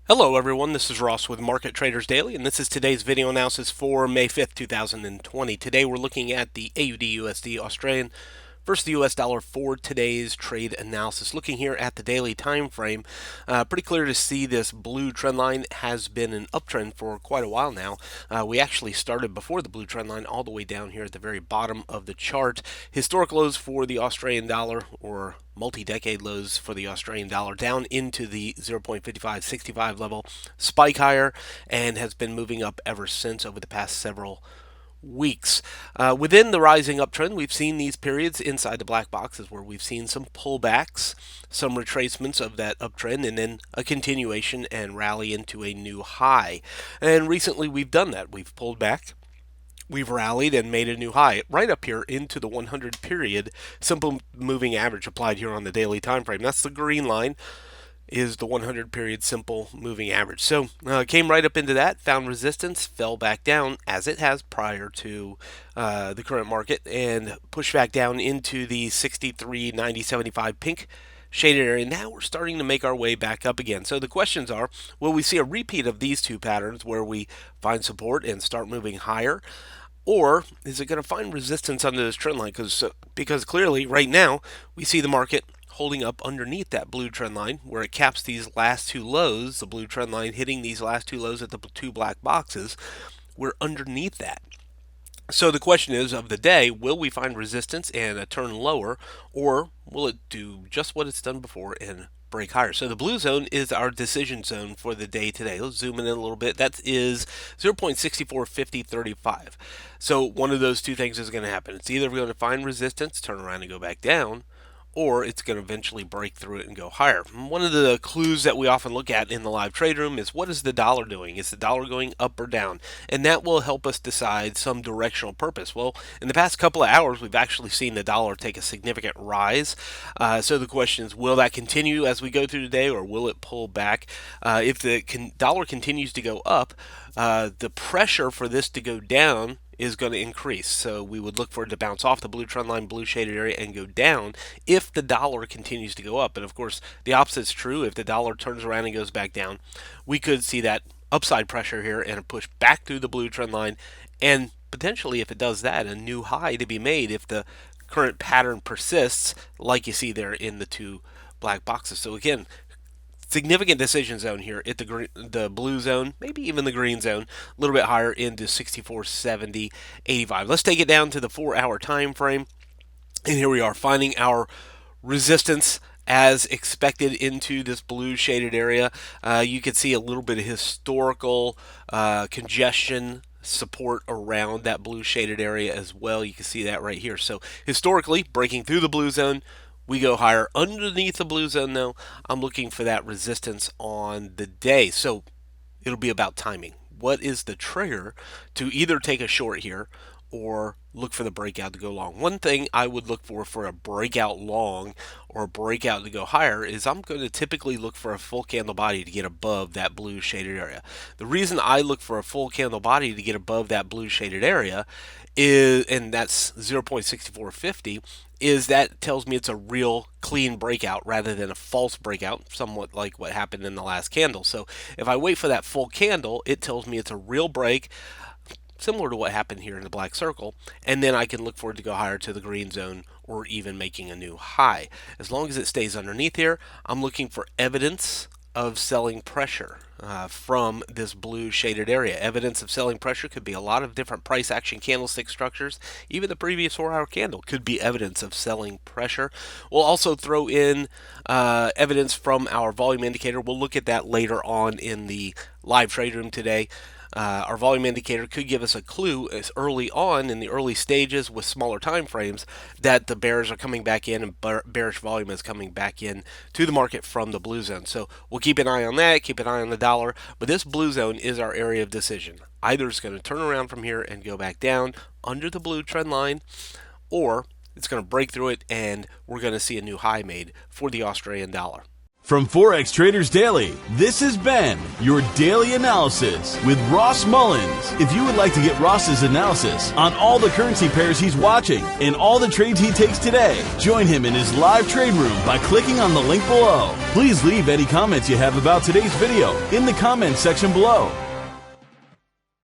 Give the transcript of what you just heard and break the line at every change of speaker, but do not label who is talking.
Hello everyone, this is Ross with Market Traders Daily, and this is today's video analysis for May 5th, 2020. Today we're looking at the AUDUSD Australian versus the US dollar for today's trade analysis. Looking here at the daily time frame, pretty clear to see this blue trend line has been an uptrend for quite a while now. We actually started before the blue trend line all the way down here at the very bottom of the chart. Historic lows for the Australian dollar, or multi-decade lows for the Australian dollar, down into the 0.5565 level, spike higher, and has been moving up ever since over the past several weeks. Within the rising uptrend, we've seen these periods inside the black boxes where we've seen some pullbacks, some retracements of that uptrend, and then a continuation and rally into a new high. And recently we've done that. We've pulled back. We've rallied and made a new high right up here into the 100 period simple moving average applied here on the daily time frame. That's the green line, is the 100 period simple moving average. So came right up into that, found resistance, fell back down as it has prior to the current market, and pushed back down into the 63, 90, 75 pink shaded area. Now we're starting to make our way back up again. So the questions are, will we see a repeat of these two patterns where we find support and start moving higher? Or is it going to find resistance under this trend line? Because clearly right now we see the market holding up underneath that blue trend line where it caps these last two lows, the blue trend line hitting these last two lows at the two black boxes. We're underneath that. So the question is of the day, will we find resistance and a turn lower, or will it do just what it's done before and break higher? So the blue zone is our decision zone for the day today. Let's zoom in a little bit. That is 0.645035. So one of those two things is going to happen. It's either going to find resistance, turn around and go back down, or it's going to eventually break through it and go higher. One of the clues that we often look at in the live trade room is, what is the dollar doing? Is the dollar going up or down? And that will help us decide some directional purpose. Well, in the past couple of hours, we've actually seen the dollar take a significant rise. So the question is, will that continue as we go through the day, or will it pull back? If the dollar continues to go up, the pressure for this to go down is going to increase. So we would look for it to bounce off the blue trend line, blue shaded area, and go down if the dollar continues to go up. And of course, the opposite is true. If the dollar turns around and goes back down, we could see that upside pressure here and a push back through the blue trend line, and potentially, if it does that, a new high to be made if the current pattern persists, like you see there in the two black boxes. So again, significant decision zone here at the blue zone, maybe even the green zone, a little bit higher into 64, 70, 85. Let's take it down to the 4-hour time frame, and here we are finding our resistance as expected into this blue shaded area. You can see a little bit of historical congestion support around that blue shaded area as well. You can see that right here. So historically, breaking through the blue zone, we go higher. Underneath the blue zone, though, I'm looking for that resistance on the day. So it'll be about timing. What is the trigger to either take a short here or look for the breakout to go long? One thing I would look for a breakout long or a breakout to go higher is I'm going to typically look for a full candle body to get above that blue shaded area. The reason I look for a full candle body to get above that blue shaded area is, and that's 0.6450, is that tells me it's a real clean breakout rather than a false breakout, somewhat like what happened in the last candle. So if I wait for that full candle, it tells me it's a real break, similar to what happened here in the black circle, and then I can look for it to go higher to the green zone or even making a new high. As long as it stays underneath here, I'm looking for evidence of selling pressure from this blue shaded area. Evidence of selling pressure could be a lot of different price action candlestick structures. Even the previous 4-hour candle could be evidence of selling pressure. We'll also throw in evidence from our volume indicator. We'll look at that later on in the live trade room today. Our volume indicator could give us a clue as early on in the early stages with smaller time frames that the bears are coming back in and bearish volume is coming back in to the market from the blue zone. So we'll keep an eye on that, keep an eye on the dollar, but this blue zone is our area of decision. Either it's going to turn around from here and go back down under the blue trend line, or it's going to break through it and we're going to see a new high made for the Australian dollar.
From Forex Traders Daily, this has been your daily analysis with Ross Mullins. If you would like to get Ross's analysis on all the currency pairs he's watching and all the trades he takes today, join him in his live trade room by clicking on the link below. Please leave any comments you have about today's video in the comments section below.